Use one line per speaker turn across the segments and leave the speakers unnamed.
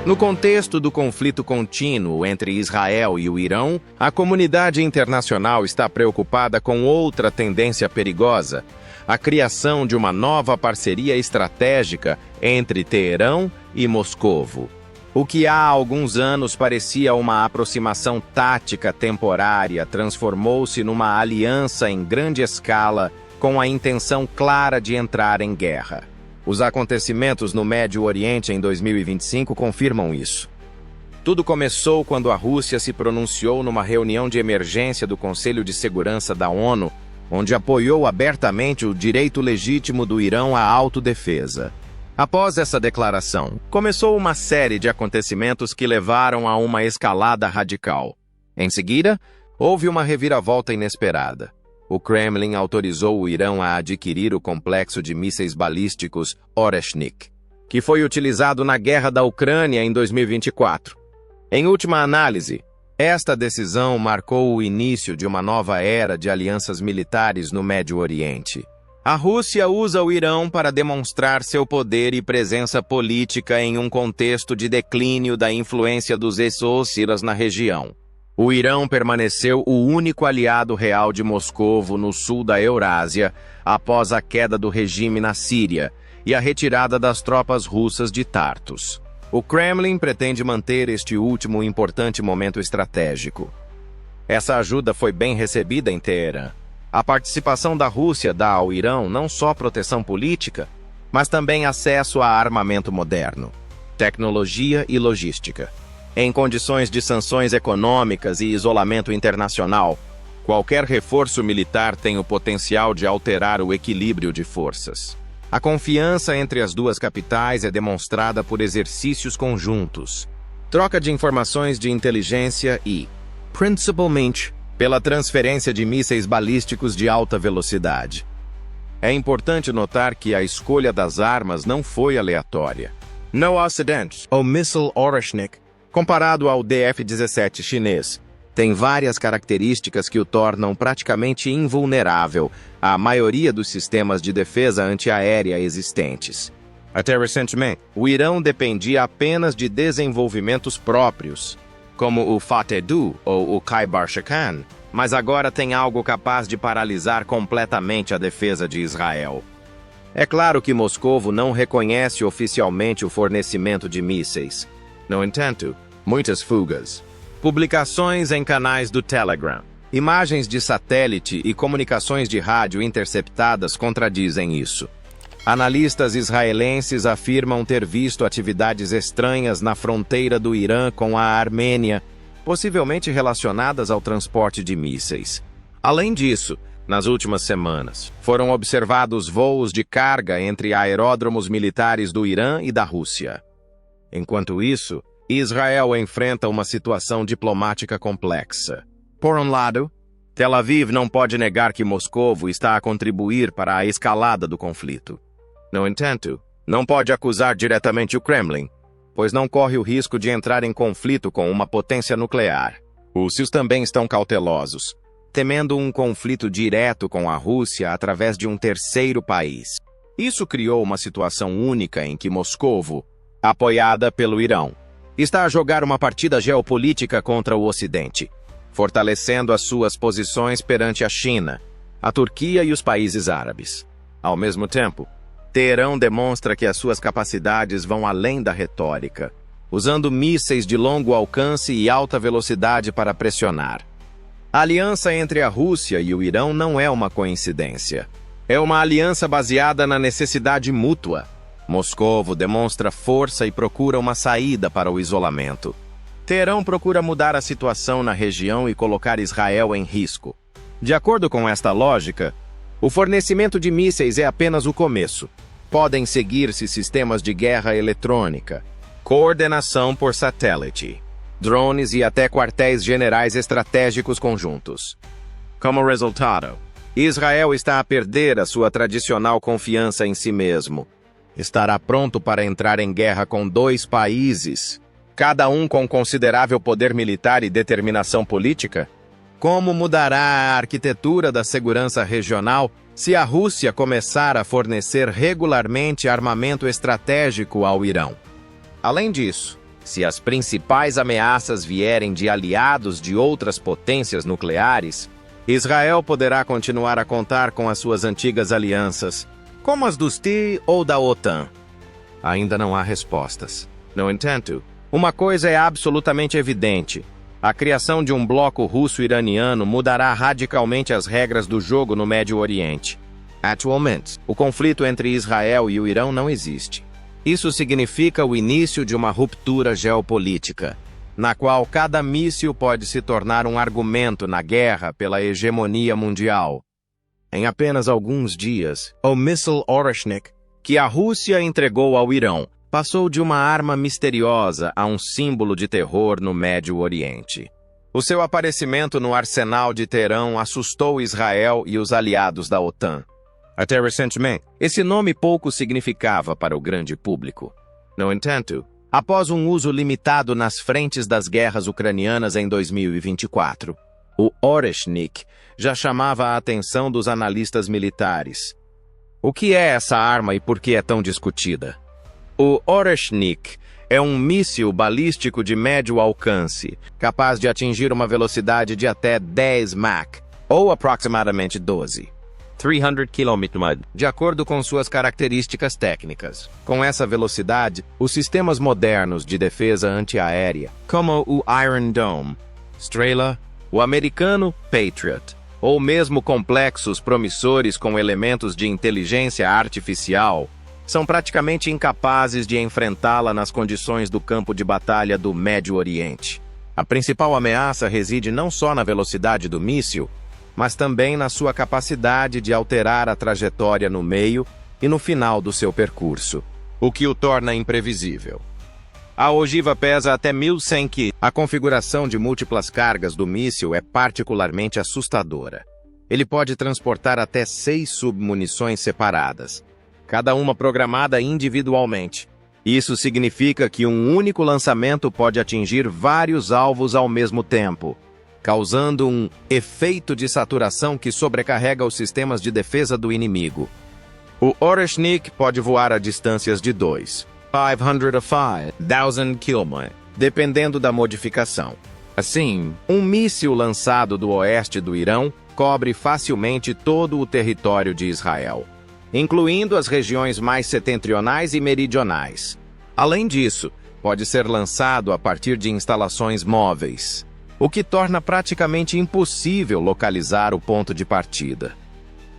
No contexto do conflito contínuo entre Israel e o Irão, a comunidade internacional está preocupada com outra tendência perigosa: a criação de uma nova parceria estratégica entre Teherã e Moscovo. O que há alguns anos parecia uma aproximação tática temporária transformou-se numa aliança em grande escala com a intenção clara de entrar em guerra. Os acontecimentos no Médio Oriente em 2025 confirmam isso. Tudo começou quando a Rússia se pronunciou numa reunião de emergência do Conselho de Segurança da ONU, onde apoiou abertamente o direito legítimo do Irão à autodefesa. Após essa declaração, começou uma série de acontecimentos que levaram a uma escalada radical. Em seguida, houve uma reviravolta inesperada. O Kremlin autorizou o Irã a adquirir o complexo de mísseis balísticos Oreshnik, que foi utilizado na guerra da Ucrânia em 2024. Em última análise, esta decisão marcou o início de uma nova era de alianças militares no Médio Oriente. A Rússia usa o Irã para demonstrar seu poder e presença política em um contexto de declínio da influência dos ex-socios na região. O Irã permaneceu o único aliado real de Moscovo no sul da Eurásia após a queda do regime na Síria e a retirada das tropas russas de Tartus. O Kremlin pretende manter este último importante momento estratégico. Essa ajuda foi bem recebida em Teherã. A participação da Rússia dá ao Irã não só proteção política, mas também acesso a armamento moderno, tecnologia e logística. Em condições de sanções econômicas e isolamento internacional, qualquer reforço militar tem o potencial de alterar o equilíbrio de forças. A confiança entre as duas capitais é demonstrada por exercícios conjuntos, troca de informações de inteligência e, principalmente, pela transferência de mísseis balísticos de alta velocidade. É importante notar que a escolha das armas não foi aleatória. No Ocidente, o míssil Oreshnik, comparado ao DF-17 chinês, tem várias características que o tornam praticamente invulnerável à maioria dos sistemas de defesa antiaérea existentes. Até recentemente, o Irã dependia apenas de desenvolvimentos próprios, como o Fateh-2 ou o Khaibar-Shikan, mas agora tem algo capaz de paralisar completamente a defesa de Israel. É claro que Moscovo não reconhece oficialmente o fornecimento de mísseis. No entanto, muitas fugas, publicações em canais do Telegram, imagens de satélite e comunicações de rádio interceptadas contradizem isso. Analistas israelenses afirmam ter visto atividades estranhas na fronteira do Irã com a Armênia, possivelmente relacionadas ao transporte de mísseis. Além disso, nas últimas semanas, foram observados voos de carga entre aeródromos militares do Irã e da Rússia. Enquanto isso, Israel enfrenta uma situação diplomática complexa. Por um lado, Tel Aviv não pode negar que Moscovo está a contribuir para a escalada do conflito. No entanto, não pode acusar diretamente o Kremlin, pois não corre o risco de entrar em conflito com uma potência nuclear. Os russos também estão cautelosos, temendo um conflito direto com a Rússia através de um terceiro país. Isso criou uma situação única em que Moscovo, apoiada pelo Irã, está a jogar uma partida geopolítica contra o Ocidente, fortalecendo as suas posições perante a China, a Turquia e os países árabes. Ao mesmo tempo, Teherã demonstra que as suas capacidades vão além da retórica, usando mísseis de longo alcance e alta velocidade para pressionar. A aliança entre a Rússia e o Irã não é uma coincidência. É uma aliança baseada na necessidade mútua. Moscovo demonstra força e procura uma saída para o isolamento. Teherã procura mudar a situação na região e colocar Israel em risco. De acordo com esta lógica, o fornecimento de mísseis é apenas o começo. Podem seguir-se sistemas de guerra eletrônica, coordenação por satélite, drones e até quartéis generais estratégicos conjuntos. Como resultado, Israel está a perder a sua tradicional confiança em si mesmo. Estará pronto para entrar em guerra com dois países, cada um com considerável poder militar e determinação política? Como mudará a arquitetura da segurança regional se a Rússia começar a fornecer regularmente armamento estratégico ao Irã? Além disso, Se as principais ameaças vierem de aliados de outras potências nucleares, Israel poderá continuar a contar com as suas antigas alianças, como as do STI ou da OTAN. Ainda não há respostas. No entanto, uma coisa é absolutamente evidente. A criação de um bloco russo-iraniano mudará radicalmente as regras do jogo no Médio Oriente. Atualmente, o conflito entre Israel e o Irão não existe. Isso significa o início de uma ruptura geopolítica, na qual cada míssil pode se tornar um argumento na guerra pela hegemonia mundial. Em apenas alguns dias, o míssil Oreshnik, que a Rússia entregou ao Irão, passou de uma arma misteriosa a um símbolo de terror no Médio Oriente. O seu aparecimento no arsenal de Teherã assustou Israel e os aliados da OTAN. Até recentemente, esse nome pouco significava para o grande público. No entanto, após um uso limitado nas frentes das guerras ucranianas em 2024, o Oreshnik já chamava a atenção dos analistas militares. O que é essa arma e por que é tão discutida? O Oreshnik é um míssil balístico de médio alcance, capaz de atingir uma velocidade de até 10 Mach, ou aproximadamente 300 km, de acordo com suas características técnicas. Com essa velocidade, os sistemas modernos de defesa antiaérea, como o Iron Dome, Strela, o americano Patriot, ou mesmo complexos promissores com elementos de inteligência artificial, são praticamente incapazes de enfrentá-la nas condições do campo de batalha do Médio Oriente. A principal ameaça reside não só na velocidade do míssil, mas também na sua capacidade de alterar a trajetória no meio e no final do seu percurso, o que o torna imprevisível. A ogiva pesa até 1.100 kg. A configuração de múltiplas cargas do míssil é particularmente assustadora. Ele pode transportar até 6 submunições separadas, cada uma programada individualmente. Isso significa que um único lançamento pode atingir vários alvos ao mesmo tempo, causando um efeito de saturação que sobrecarrega os sistemas de defesa do inimigo. O Oreshnik pode voar a distâncias de 500 a 5,000 km, dependendo da modificação. Assim, um míssil lançado do oeste do Irão cobre facilmente todo o território de Israel, incluindo as regiões mais setentrionais e meridionais. Além disso, pode ser lançado a partir de instalações móveis, o que torna praticamente impossível localizar o ponto de partida.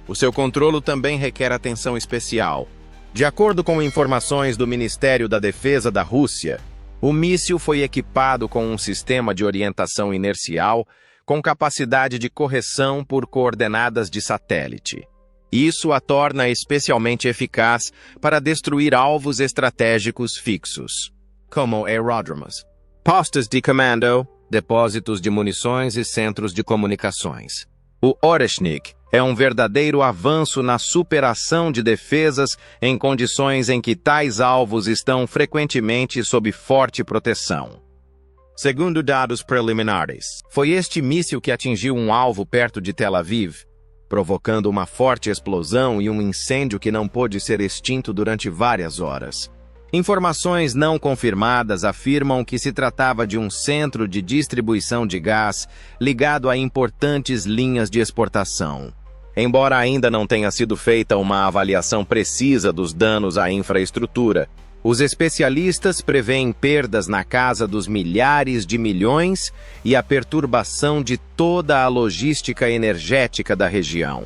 O seu controle também requer atenção especial. De acordo com informações do Ministério da Defesa da Rússia, o míssil foi equipado com um sistema de orientação inercial com capacidade de correção por coordenadas de satélite. Isso a torna especialmente eficaz para destruir alvos estratégicos fixos, como aeródromos, postos de comando, depósitos de munições e centros de comunicações. O Oreshnik é um verdadeiro avanço na superação de defesas em condições em que tais alvos estão frequentemente sob forte proteção. Segundo dados preliminares, foi este míssil que atingiu um alvo perto de Tel Aviv, provocando uma forte explosão e um incêndio que não pôde ser extinto durante várias horas. Informações não confirmadas afirmam que se tratava de um centro de distribuição de gás ligado a importantes linhas de exportação. Embora ainda não tenha sido feita uma avaliação precisa dos danos à infraestrutura, os especialistas preveem perdas na casa dos milhares de milhões e a perturbação de toda a logística energética da região.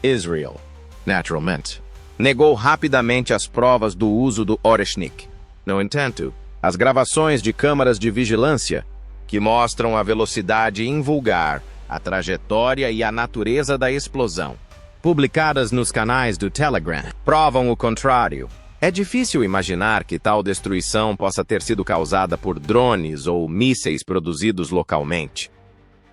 Israel, naturalmente, negou rapidamente as provas do uso do Oreshnik. No entanto, as gravações de câmaras de vigilância, que mostram a velocidade invulgar, a trajetória e a natureza da explosão, publicadas nos canais do Telegram, provam o contrário. É difícil imaginar que tal destruição possa ter sido causada por drones ou mísseis produzidos localmente.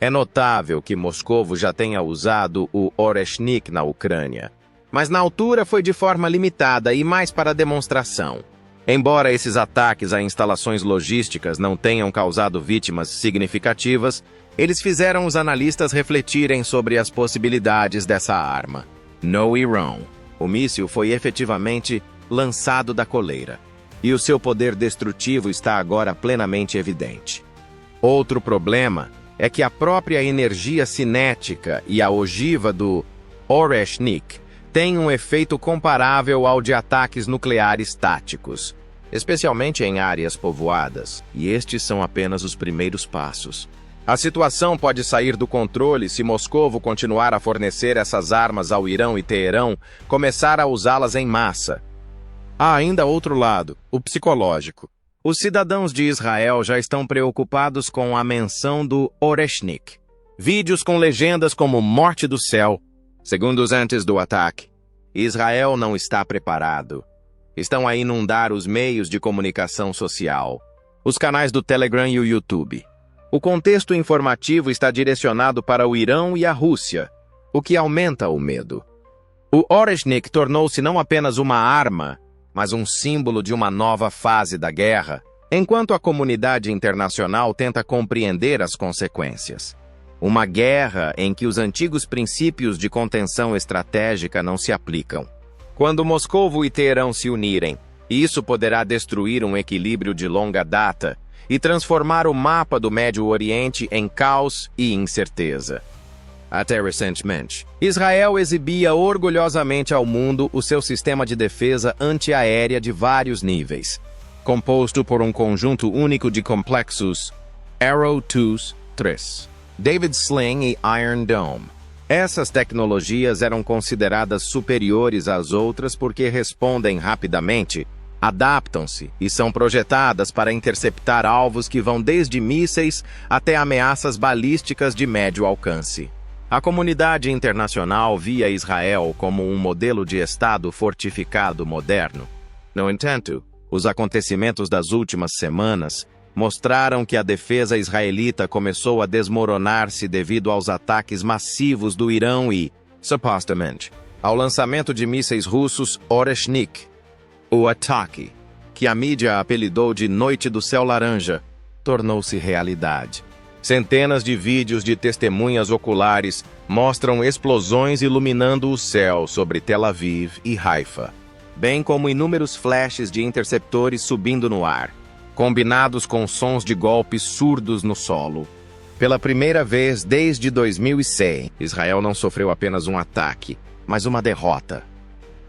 É notável que Moscou já tenha usado o Oreshnik na Ucrânia, mas na altura foi de forma limitada e mais para demonstração. Embora esses ataques a instalações logísticas não tenham causado vítimas significativas, eles fizeram os analistas refletirem sobre as possibilidades dessa arma. No Irão, o míssil foi efetivamente lançado da coleira. e o seu poder destrutivo está agora plenamente evidente. Outro problema é que a própria energia cinética e a ogiva do Oreshnik têm um efeito comparável ao de ataques nucleares táticos, especialmente em áreas povoadas, e estes são apenas os primeiros passos. A situação pode sair do controle se Moscovo continuar a fornecer essas armas ao Irão e Teherão começar a usá-las em massa. Há ainda outro lado, o psicológico. Os cidadãos de Israel já estão preocupados com a menção do Oreshnik. Vídeos com legendas como Morte do Céu. Segundos antes do ataque, Israel não está preparado. Estão a inundar os meios de comunicação social, os canais do Telegram e o YouTube. O contexto informativo está direcionado para o Irão e a Rússia, o que aumenta o medo. O Oreshnik tornou-se não apenas uma arma, mas um símbolo de uma nova fase da guerra, enquanto a comunidade internacional tenta compreender as consequências. Uma guerra em que os antigos princípios de contenção estratégica não se aplicam. Quando Moscovo e Teherão se unirem, isso poderá destruir um equilíbrio de longa data e transformar o mapa do Médio Oriente em caos e incerteza. Até recentemente, Israel exibia orgulhosamente ao mundo o seu sistema de defesa antiaérea de vários níveis, composto por um conjunto único de complexos Arrow 2-3, David Sling e Iron Dome. Essas tecnologias eram consideradas superiores às outras porque respondem rapidamente, adaptam-se e são projetadas para interceptar alvos que vão desde mísseis até ameaças balísticas de médio alcance. A comunidade internacional via Israel como um modelo de Estado fortificado moderno. No entanto, os acontecimentos das últimas semanas mostraram que a defesa israelita começou a desmoronar-se devido aos ataques massivos do Irão e, supostamente, ao lançamento de mísseis russos Oreshnik. O ataque, que a mídia apelidou de Noite do Céu Laranja, tornou-se realidade. Centenas de vídeos de testemunhas oculares mostram explosões iluminando o céu sobre Tel Aviv e Haifa, bem como inúmeros flashes de interceptores subindo no ar, combinados com sons de golpes surdos no solo. Pela primeira vez desde 2006, Israel não sofreu apenas um ataque, mas uma derrota.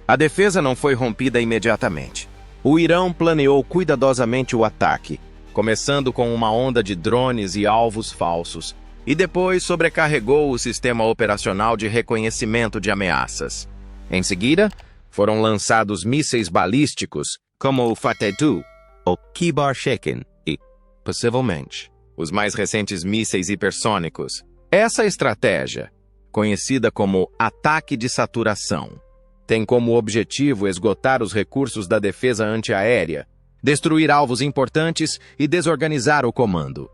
A defesa não foi rompida imediatamente. O Irão planeou cuidadosamente o ataque, começando com uma onda de drones e alvos falsos, e depois sobrecarregou o sistema operacional de reconhecimento de ameaças. Em seguida, foram lançados mísseis balísticos, como o Fateh-2, o Kibar Shekin e, possivelmente, os mais recentes mísseis hipersônicos. Essa estratégia, conhecida como ataque de saturação, tem como objetivo esgotar os recursos da defesa antiaérea, destruir alvos importantes e desorganizar o comando.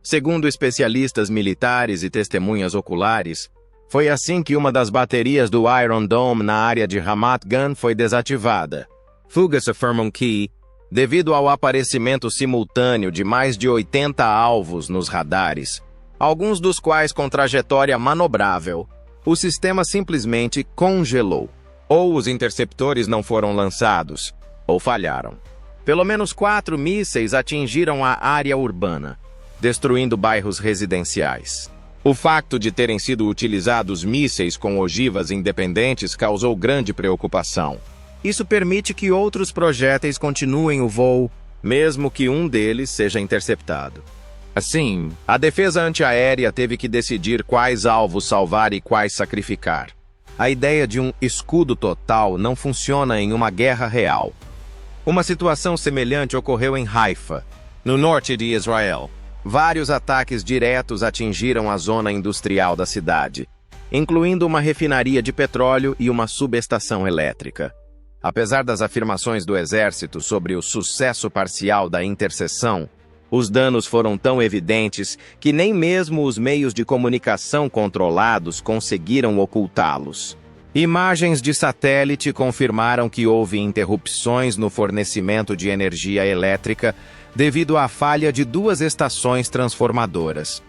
Segundo especialistas militares e testemunhas oculares, foi assim que uma das baterias do Iron Dome na área de Ramat Gan foi desativada. Fugas afirmam que, devido ao aparecimento simultâneo de mais de 80 alvos nos radares, alguns dos quais com trajetória manobrável, o sistema simplesmente congelou. Ou os interceptores não foram lançados, ou falharam. Pelo menos 4 mísseis atingiram a área urbana, destruindo bairros residenciais. O facto de terem sido utilizados mísseis com ogivas independentes causou grande preocupação. Isso permite que outros projéteis continuem o voo, mesmo que um deles seja interceptado. Assim, a defesa antiaérea teve que decidir quais alvos salvar e quais sacrificar. A ideia de um escudo total não funciona em uma guerra real. Uma situação semelhante ocorreu em Haifa, no norte de Israel. Vários ataques diretos atingiram a zona industrial da cidade, incluindo uma refinaria de petróleo e uma subestação elétrica. Apesar das afirmações do exército sobre o sucesso parcial da interseção, os danos foram tão evidentes que nem mesmo os meios de comunicação controlados conseguiram ocultá-los. Imagens de satélite confirmaram que houve interrupções no fornecimento de energia elétrica devido à falha de 2 estações transformadoras.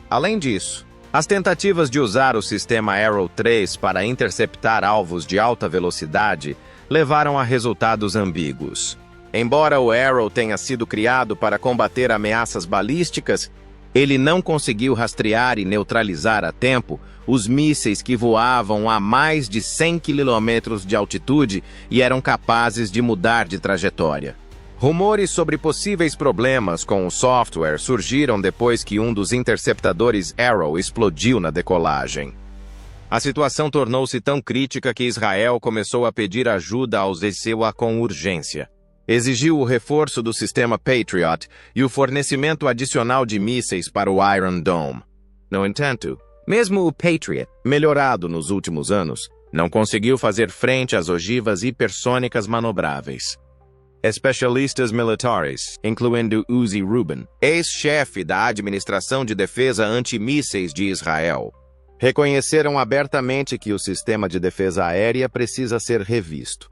Além disso, as tentativas de usar o sistema Arrow 3 para interceptar alvos de alta velocidade levaram a resultados ambíguos. Embora o Arrow tenha sido criado para combater ameaças balísticas, ele não conseguiu rastrear e neutralizar a tempo os mísseis que voavam a mais de 100 km de altitude e eram capazes de mudar de trajetória. Rumores sobre possíveis problemas com o software surgiram depois que um dos interceptadores Arrow explodiu na decolagem. A situação tornou-se tão crítica que Israel começou a pedir ajuda aos ECWA com urgência. Exigiu o reforço do sistema Patriot e o fornecimento adicional de mísseis para o Iron Dome. No entanto, mesmo o Patriot, melhorado nos últimos anos, não conseguiu fazer frente às ogivas hipersônicas manobráveis. Especialistas militares, incluindo Uzi Rubin, ex-chefe da Administração de Defesa Antimísseis de Israel, reconheceram abertamente que o sistema de defesa aérea precisa ser revisto.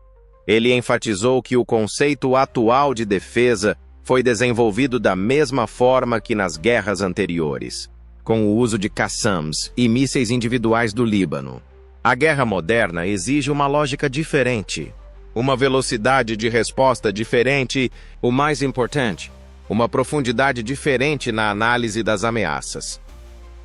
Ele enfatizou que o conceito atual de defesa foi desenvolvido da mesma forma que nas guerras anteriores, com o uso de Qassams e mísseis individuais do Líbano. A guerra moderna exige uma lógica diferente, uma velocidade de resposta diferente e, o mais importante, uma profundidade diferente na análise das ameaças.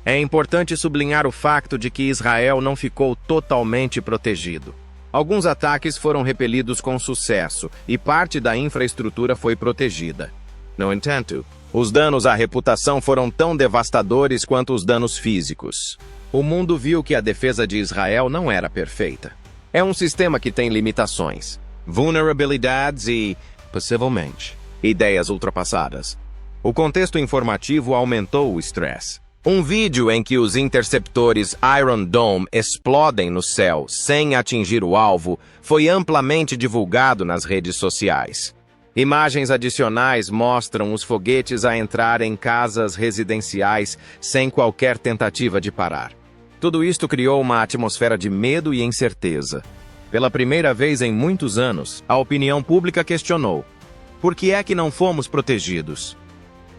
É importante sublinhar o fato de que Israel não ficou totalmente protegido. Alguns ataques foram repelidos com sucesso e parte da infraestrutura foi protegida. No entanto, os danos à reputação foram tão devastadores quanto os danos físicos. O mundo viu que a defesa de Israel não era perfeita. É um sistema que tem limitações, vulnerabilidades e, possivelmente, ideias ultrapassadas. O contexto informativo aumentou o estresse. Um vídeo em que os interceptores Iron Dome explodem no céu sem atingir o alvo foi amplamente divulgado nas redes sociais. Imagens adicionais mostram os foguetes a entrar em casas residenciais sem qualquer tentativa de parar. Tudo isto criou uma atmosfera de medo e incerteza. Pela primeira vez em muitos anos, a opinião pública questionou: por que é que não fomos protegidos?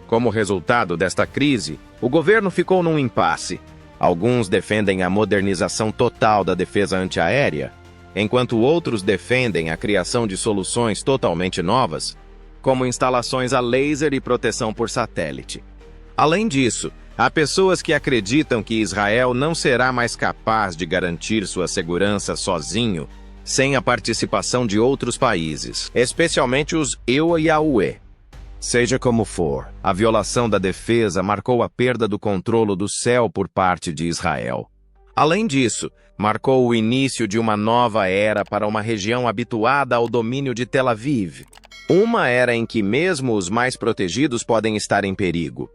Como resultado desta crise, o governo ficou num impasse. Alguns defendem a modernização total da defesa antiaérea, enquanto outros defendem a criação de soluções totalmente novas, como instalações a laser e proteção por satélite. Além disso, há pessoas que acreditam que Israel não será mais capaz de garantir sua segurança sozinho, sem a participação de outros países, especialmente os EUA e a UE. Seja como for, a violação da defesa marcou a perda do controle do céu por parte de Israel. Além disso, marcou o início de uma nova era para uma região habituada ao domínio de Tel Aviv. Uma era em que mesmo os mais protegidos podem estar em perigo.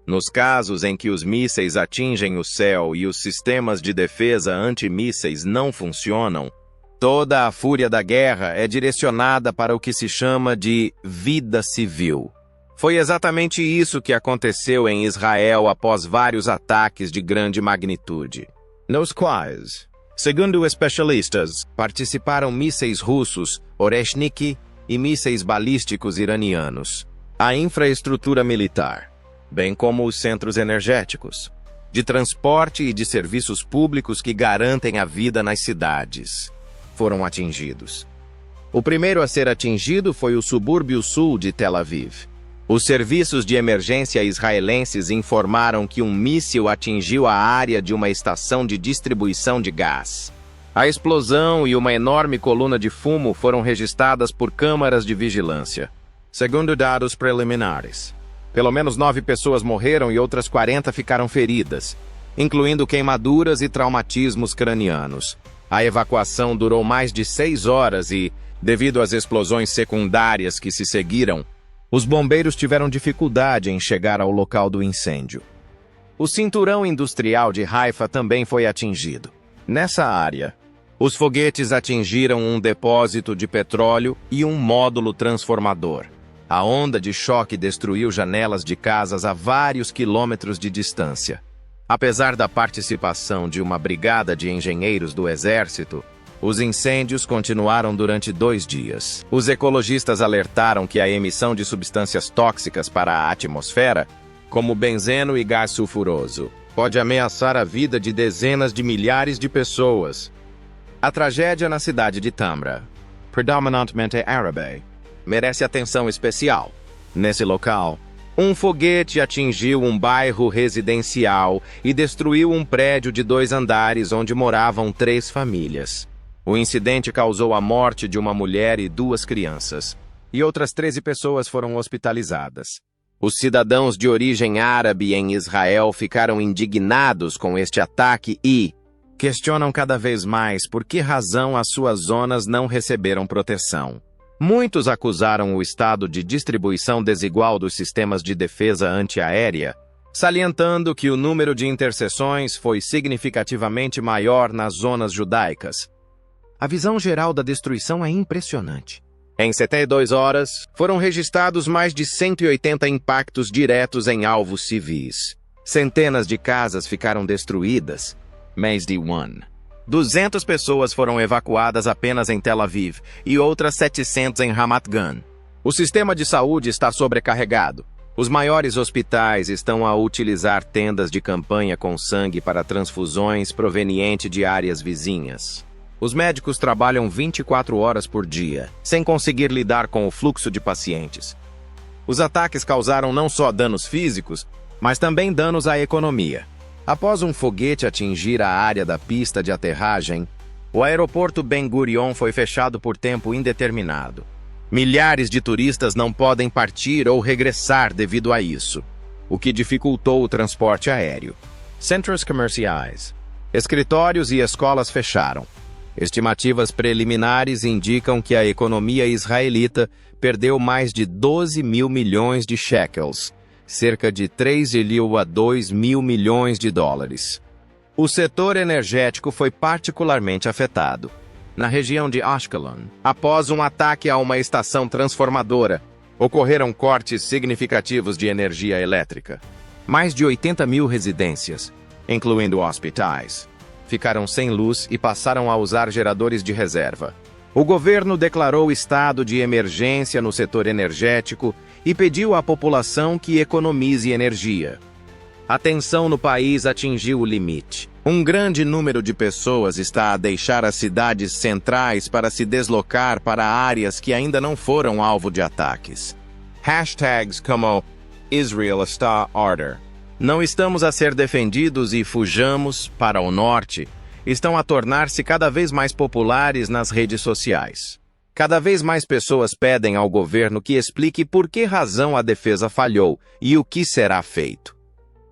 Nos casos em que os mísseis atingem o céu e os sistemas de defesa antimísseis não funcionam, toda a fúria da guerra é direcionada para o que se chama de vida civil. Foi exatamente isso que aconteceu em Israel após vários ataques de grande magnitude, nos quais, segundo especialistas, participaram mísseis russos, Oreshnik, e mísseis balísticos iranianos. A infraestrutura militar, bem como os centros energéticos, de transporte e de serviços públicos que garantem a vida nas cidades, foram atingidos. O primeiro a ser atingido foi o subúrbio sul de Tel Aviv. Os serviços de emergência israelenses informaram que um míssil atingiu a área de uma estação de distribuição de gás. A explosão e uma enorme coluna de fumo foram registradas por câmaras de vigilância. Segundo dados preliminares, pelo menos 9 pessoas morreram e outras 40 ficaram feridas, incluindo queimaduras e traumatismos cranianos. A evacuação durou mais de 6 horas e, devido às explosões secundárias que se seguiram, os bombeiros tiveram dificuldade em chegar ao local do incêndio. O cinturão industrial de Haifa também foi atingido. Nessa área, os foguetes atingiram um depósito de petróleo e um módulo transformador. A onda de choque destruiu janelas de casas a vários quilômetros de distância. Apesar da participação de uma brigada de engenheiros do exército, os incêndios continuaram durante 2 dias. Os ecologistas alertaram que a emissão de substâncias tóxicas para a atmosfera, como benzeno e gás sulfuroso, pode ameaçar a vida de dezenas de milhares de pessoas. A tragédia na cidade de Tamra, predominantemente árabe, merece atenção especial. Nesse local, um foguete atingiu um bairro residencial e destruiu um prédio de 2 andares onde moravam 3 famílias. O incidente causou a morte de uma mulher e 2 crianças, e outras 13 pessoas foram hospitalizadas. Os cidadãos de origem árabe em Israel ficaram indignados com este ataque e questionam cada vez mais por que razão as suas zonas não receberam proteção. Muitos acusaram o estado de distribuição desigual dos sistemas de defesa antiaérea, salientando que o número de interseções foi significativamente maior nas zonas judaicas. A visão geral da destruição é impressionante. Em 72 horas, foram registrados mais de 180 impactos diretos em alvos civis. Centenas de casas ficaram destruídas. Mês de 200 pessoas foram evacuadas apenas em Tel Aviv e outras 700 em Ramat Gan. O sistema de saúde está sobrecarregado. Os maiores hospitais estão a utilizar tendas de campanha com sangue para transfusões provenientes de áreas vizinhas. Os médicos trabalham 24 horas por dia, sem conseguir lidar com o fluxo de pacientes. Os ataques causaram não só danos físicos, mas também danos à economia. Após um foguete atingir a área da pista de aterragem, o aeroporto Ben Gurion foi fechado por tempo indeterminado. Milhares de turistas não podem partir ou regressar devido a isso, o que dificultou o transporte aéreo. Centros comerciais, escritórios e escolas fecharam. Estimativas preliminares indicam que a economia israelita perdeu mais de 12 mil milhões de shekels, cerca de 3,2 mil milhões de dólares. O setor energético foi particularmente afetado. Na região de Ashkelon, após um ataque a uma estação transformadora, ocorreram cortes significativos de energia elétrica. Mais de 80 mil residências, incluindo hospitais, ficaram sem luz e passaram a usar geradores de reserva. O governo declarou estado de emergência no setor energético e pediu à população que economize energia. A tensão no país atingiu o limite. Um grande número de pessoas está a deixar as cidades centrais para se deslocar para áreas que ainda não foram alvo de ataques. Hashtags como Israel está order. Não estamos a ser defendidos e fujamos para o norte estão a tornar-se cada vez mais populares nas redes sociais. Cada vez mais pessoas pedem ao governo que explique por que razão a defesa falhou e o que será feito.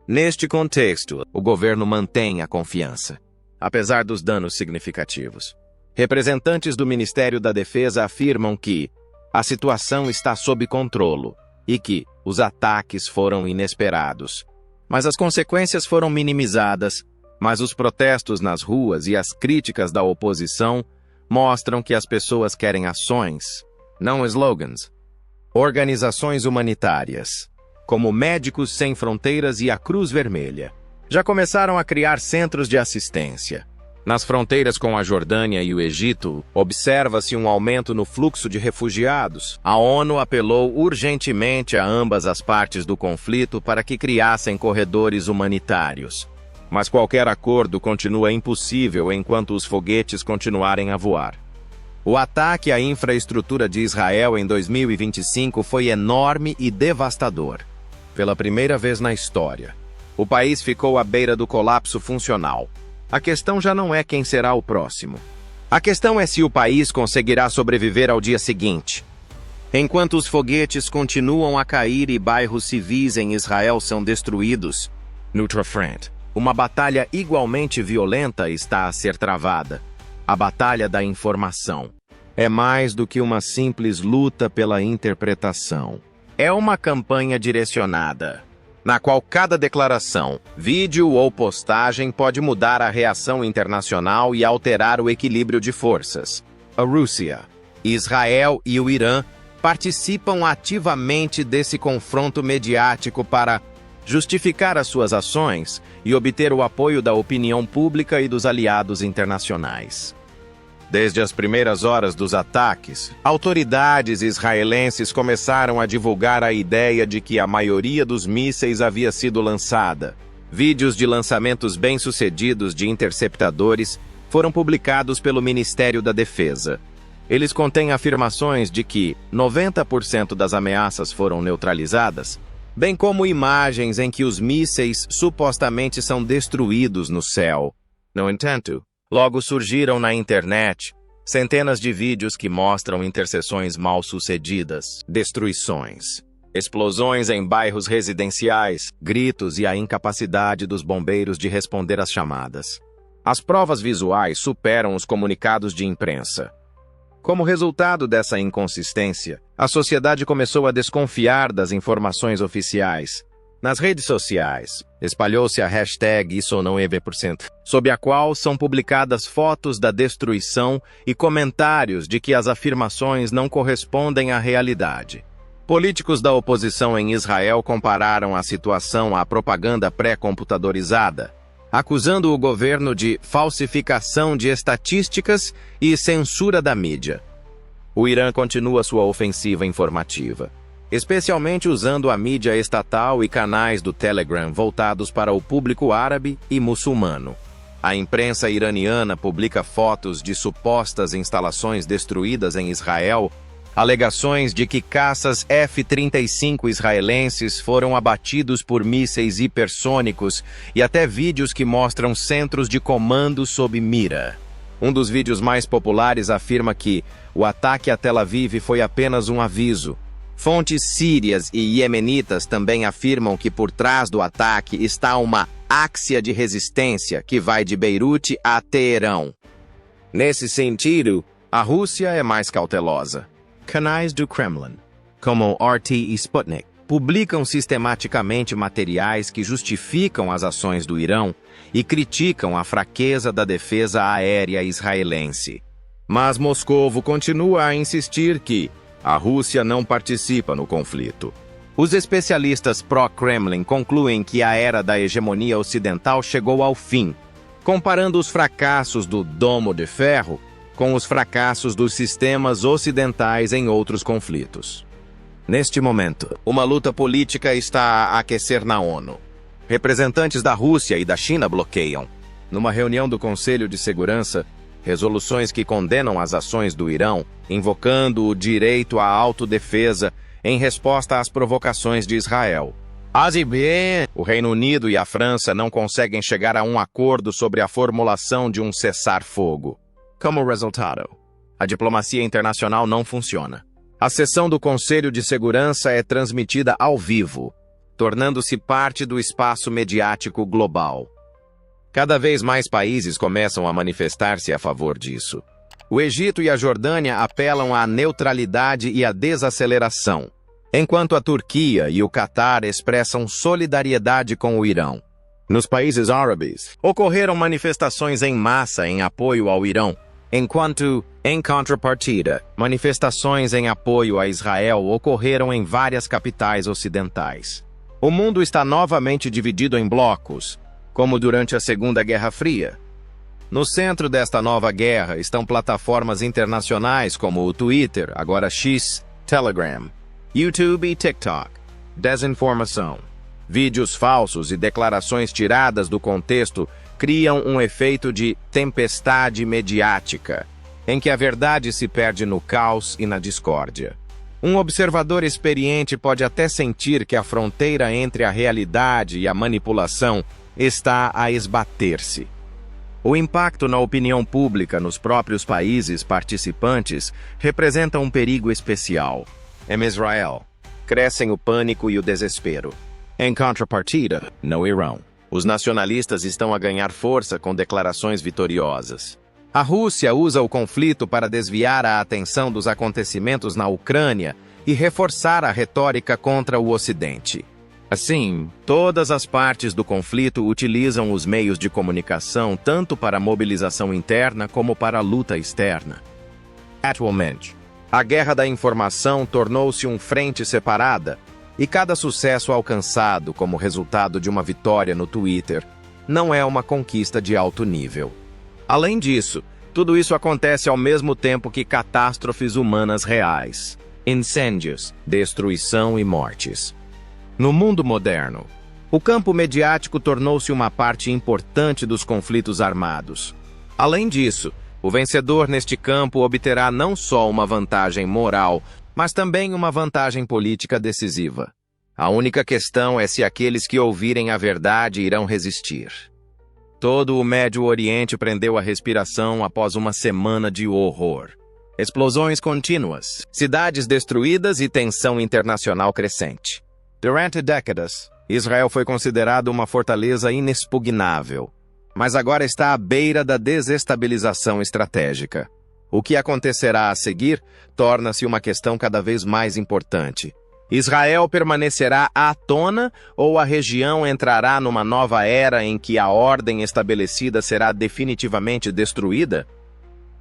Neste contexto, o governo mantém a confiança, apesar dos danos significativos. Representantes do Ministério da Defesa afirmam que a situação está sob controle e que os ataques foram inesperados. Mas as consequências foram minimizadas, mas os protestos nas ruas e as críticas da oposição mostram que as pessoas querem ações, não slogans. Organizações humanitárias, como Médicos Sem Fronteiras e a Cruz Vermelha, já começaram a criar centros de assistência. Nas fronteiras com a Jordânia e o Egito, observa-se um aumento no fluxo de refugiados. A ONU apelou urgentemente a ambas as partes do conflito para que criassem corredores humanitários. Mas qualquer acordo continua impossível enquanto os foguetes continuarem a voar. O ataque à infraestrutura de Israel em 2025 foi enorme e devastador. Pela primeira vez na história, o país ficou à beira do colapso funcional. A questão já não é quem será o próximo. A questão é se o país conseguirá sobreviver ao dia seguinte. Enquanto os foguetes continuam a cair e bairros civis em Israel são destruídos, Neutral Front, uma batalha igualmente violenta está a ser travada. A batalha da informação. É mais do que uma simples luta pela interpretação. É uma campanha direcionada, na qual cada declaração, vídeo ou postagem pode mudar a reação internacional e alterar o equilíbrio de forças. A Rússia, Israel e o Irã participam ativamente desse confronto mediático para justificar as suas ações e obter o apoio da opinião pública e dos aliados internacionais. Desde as primeiras horas dos ataques, autoridades israelenses começaram a divulgar a ideia de que a maioria dos mísseis havia sido lançada. Vídeos de lançamentos bem-sucedidos de interceptadores foram publicados pelo Ministério da Defesa. Eles contêm afirmações de que 90% das ameaças foram neutralizadas, bem como imagens em que os mísseis supostamente são destruídos no céu. No entanto, logo surgiram na internet centenas de vídeos que mostram interseções mal-sucedidas, destruições, explosões em bairros residenciais, gritos e a incapacidade dos bombeiros de responder às chamadas. As provas visuais superam os comunicados de imprensa. Como resultado dessa inconsistência, a sociedade começou a desconfiar das informações oficiais. Nas redes sociais, espalhou-se a hashtag #IsoNãoEV%, sob a qual são publicadas fotos da destruição e comentários de que as afirmações não correspondem à realidade. Políticos da oposição em Israel compararam a situação à propaganda pré-computadorizada, acusando o governo de falsificação de estatísticas e censura da mídia. O Irã continua sua ofensiva informativa, especialmente usando a mídia estatal e canais do Telegram voltados para o público árabe e muçulmano. A imprensa iraniana publica fotos de supostas instalações destruídas em Israel, alegações de que caças F-35 israelenses foram abatidos por mísseis hipersônicos e até vídeos que mostram centros de comando sob mira. Um dos vídeos mais populares afirma que o ataque a Tel Aviv foi apenas um aviso. Fontes sírias e iemenitas também afirmam que por trás do ataque está uma áxia de resistência que vai de Beirute a Teherão. Nesse sentido, a Rússia é mais cautelosa. Canais do Kremlin, como RT e Sputnik, publicam sistematicamente materiais que justificam as ações do Irão e criticam a fraqueza da defesa aérea israelense. Mas Moscovo continua a insistir que a Rússia não participa no conflito. Os especialistas pró-Kremlin concluem que a era da hegemonia ocidental chegou ao fim, comparando os fracassos do Domo de Ferro com os fracassos dos sistemas ocidentais em outros conflitos. Neste momento, uma luta política está a aquecer na ONU. Representantes da Rússia e da China bloqueiam, numa reunião do Conselho de Segurança, resoluções que condenam as ações do Irão, invocando o direito à autodefesa em resposta às provocações de Israel. O Reino Unido e a França não conseguem chegar a um acordo sobre a formulação de um cessar-fogo. Como resultado, a diplomacia internacional não funciona. A sessão do Conselho de Segurança é transmitida ao vivo, tornando-se parte do espaço mediático global. Cada vez mais países começam a manifestar-se a favor disso. O Egito e a Jordânia apelam à neutralidade e à desaceleração, enquanto a Turquia e o Catar expressam solidariedade com o Irão. Nos países árabes, ocorreram manifestações em massa em apoio ao Irão, enquanto, em contrapartida, manifestações em apoio a Israel ocorreram em várias capitais ocidentais. O mundo está novamente dividido em blocos, como durante a Segunda Guerra Fria. No centro desta nova guerra estão plataformas internacionais como o Twitter, agora X, Telegram, YouTube e TikTok. Desinformação, vídeos falsos e declarações tiradas do contexto criam um efeito de tempestade mediática, em que a verdade se perde no caos e na discórdia. Um observador experiente pode até sentir que a fronteira entre a realidade e a manipulação está a esbater-se. O impacto na opinião pública nos próprios países participantes representa um perigo especial. Em Israel, crescem o pânico e o desespero. Em contrapartida, no Irão, os nacionalistas estão a ganhar força com declarações vitoriosas. A Rússia usa o conflito para desviar a atenção dos acontecimentos na Ucrânia e reforçar a retórica contra o Ocidente. Assim, todas as partes do conflito utilizam os meios de comunicação tanto para a mobilização interna como para a luta externa. Atualmente, a guerra da informação tornou-se uma frente separada, e cada sucesso alcançado como resultado de uma vitória no Twitter não é uma conquista de alto nível. Além disso, tudo isso acontece ao mesmo tempo que catástrofes humanas reais, incêndios, destruição e mortes. No mundo moderno, o campo mediático tornou-se uma parte importante dos conflitos armados. Além disso, O vencedor neste campo obterá não só uma vantagem moral, mas também uma vantagem política decisiva. A única questão é se aqueles que ouvirem a verdade irão resistir. Todo o Médio Oriente prendeu a respiração após uma semana de horror. Explosões contínuas, cidades destruídas e tensão internacional crescente. Durante décadas, Israel foi considerado uma fortaleza inexpugnável, mas agora está à beira da desestabilização estratégica. O que acontecerá a seguir torna-se uma questão cada vez mais importante. Israel permanecerá atona ou a região entrará numa nova era em que a ordem estabelecida será definitivamente destruída?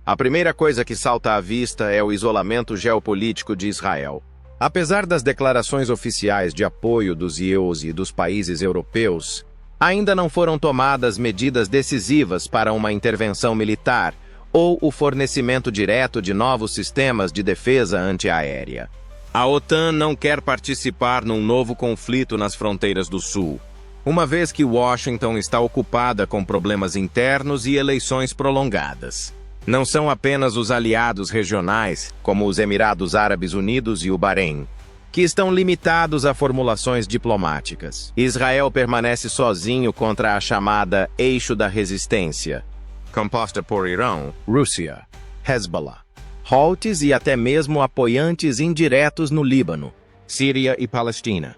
A primeira coisa que salta à vista é o isolamento geopolítico de Israel. Apesar das declarações oficiais de apoio dos IEUs e dos países europeus, ainda não foram tomadas medidas decisivas para uma intervenção militar ou o fornecimento direto de novos sistemas de defesa antiaérea. A OTAN não quer participar num novo conflito nas fronteiras do Sul, uma vez que Washington está ocupada com problemas internos e eleições prolongadas. Não são apenas os aliados regionais, como os Emirados Árabes Unidos e o Bahrein, que estão limitados a formulações diplomáticas. Israel permanece sozinho contra a chamada Eixo da Resistência, composta por Irão, Rússia, Hezbollah, Houthis e até mesmo apoiantes indiretos no Líbano, Síria e Palestina.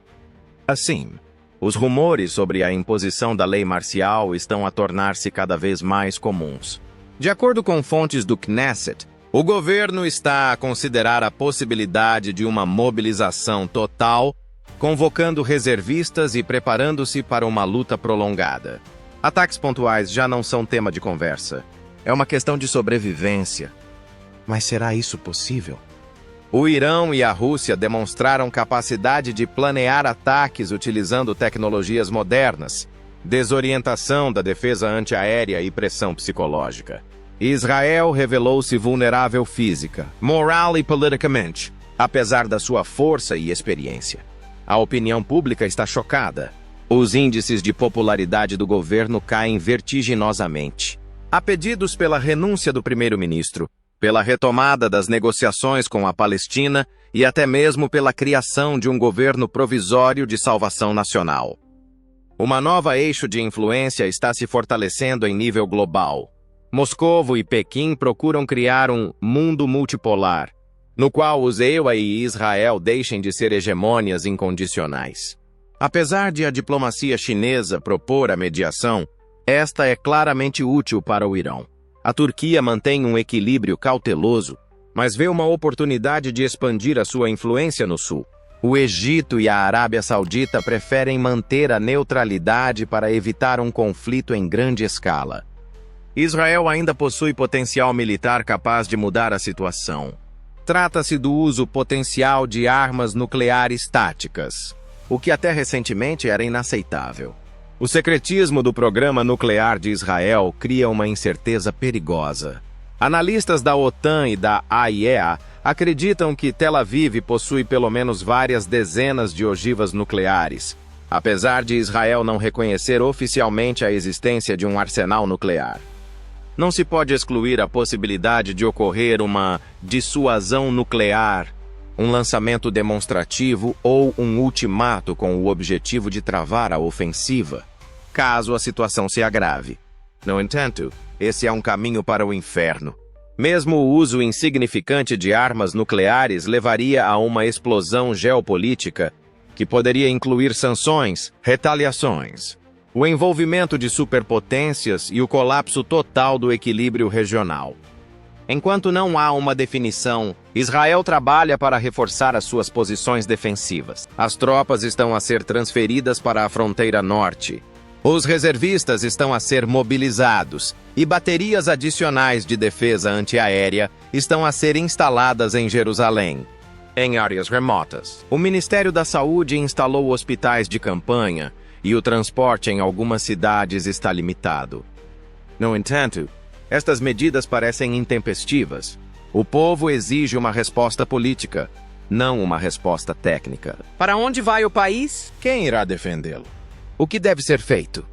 Assim, os rumores sobre a imposição da lei marcial estão a tornar-se cada vez mais comuns. De acordo com fontes do Knesset, o governo está a considerar a possibilidade de uma mobilização total, convocando reservistas e preparando-se para uma luta prolongada. Ataques pontuais já não são tema de conversa. É uma questão de sobrevivência. Mas será isso possível? O Irão e a Rússia demonstraram capacidade de planear ataques utilizando tecnologias modernas, desorientação da defesa antiaérea e pressão psicológica. Israel revelou-se vulnerável física, moral e politicamente, apesar da sua força e experiência. A opinião pública está chocada. Os índices de popularidade do governo caem vertiginosamente. Há pedidos pela renúncia do primeiro-ministro, pela retomada das negociações com a Palestina e até mesmo pela criação de um governo provisório de salvação nacional. Uma nova eixo de influência está se fortalecendo em nível global. Moscovo e Pequim procuram criar um mundo multipolar, no qual os EUA e Israel deixem de ser hegemônias incondicionais. Apesar de a diplomacia chinesa propor a mediação, esta é claramente útil para o Irão. A Turquia mantém um equilíbrio cauteloso, mas vê uma oportunidade de expandir a sua influência no sul. O Egito e a Arábia Saudita preferem manter a neutralidade para evitar um conflito em grande escala. Israel ainda possui potencial militar capaz de mudar a situação. Trata-se do uso potencial de armas nucleares táticas, o que até recentemente era inaceitável. O secretismo do programa nuclear de Israel cria uma incerteza perigosa. Analistas da OTAN e da AIEA acreditam que Tel Aviv possui pelo menos várias dezenas de ogivas nucleares, apesar de Israel não reconhecer oficialmente a existência de um arsenal nuclear. Não se pode excluir a possibilidade de ocorrer uma dissuasão nuclear, um lançamento demonstrativo ou um ultimato com o objetivo de travar a ofensiva, caso a situação se agrave. No entanto, esse é um caminho para o inferno. Mesmo o uso insignificante de armas nucleares levaria a uma explosão geopolítica que poderia incluir sanções, retaliações, o envolvimento de superpotências e o colapso total do equilíbrio regional. Enquanto não há uma definição, Israel trabalha para reforçar as suas posições defensivas. As tropas estão a ser transferidas para a fronteira norte. Os reservistas estão a ser mobilizados e baterias adicionais de defesa antiaérea estão a ser instaladas em Jerusalém. Em áreas remotas, o Ministério da Saúde instalou hospitais de campanha e o transporte em algumas cidades está limitado. No entanto, estas medidas parecem intempestivas. O povo exige uma resposta política, não uma resposta técnica.
Para onde vai o país?
Quem irá defendê-lo? O que deve ser feito?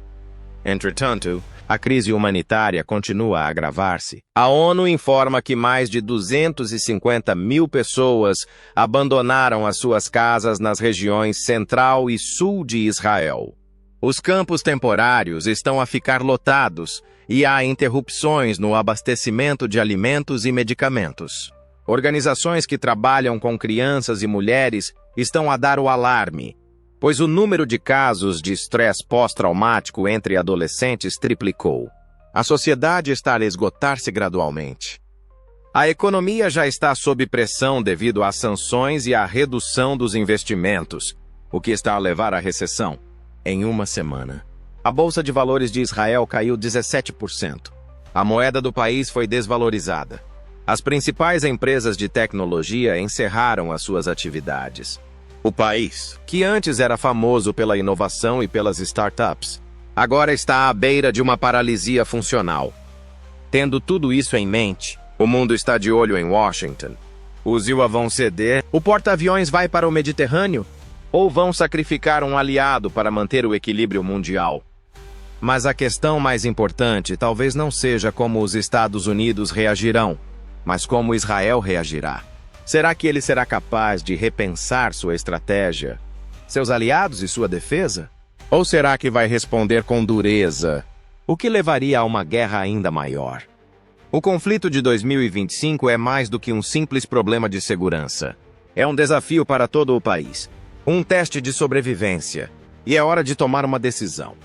Entretanto, A crise humanitária continua a agravar-se. A ONU informa que mais de 250 mil pessoas abandonaram as suas casas nas regiões central e sul de Israel. Os campos temporários estão a ficar lotados e há interrupções no abastecimento de alimentos e medicamentos. Organizações que trabalham com crianças e mulheres estão a dar o alarme, pois o número de casos de estresse pós-traumático entre adolescentes triplicou. A sociedade está a esgotar-se gradualmente. A economia já está sob pressão devido às sanções e à redução dos investimentos, o que está a levar à recessão. Em uma semana, a Bolsa de Valores de Israel caiu 17%. A moeda do país foi desvalorizada. As principais empresas de tecnologia encerraram as suas atividades. O país, que antes era famoso pela inovação e pelas startups, agora está à beira de uma paralisia funcional. Tendo tudo isso em mente, o mundo está de olho em Washington. Os UA vão ceder? O porta-aviões vai para o Mediterrâneo? Ou vão sacrificar um aliado para manter o equilíbrio mundial? Mas a questão mais importante talvez não seja como os Estados Unidos reagirão, mas como Israel reagirá. Será que ele será capaz de repensar sua estratégia, seus aliados e sua defesa? Ou será que vai responder com dureza, o que levaria a uma guerra ainda maior? O conflito de 2025 é mais do que um simples problema de segurança. É um desafio para todo o país, um teste de sobrevivência, e é hora de tomar uma decisão.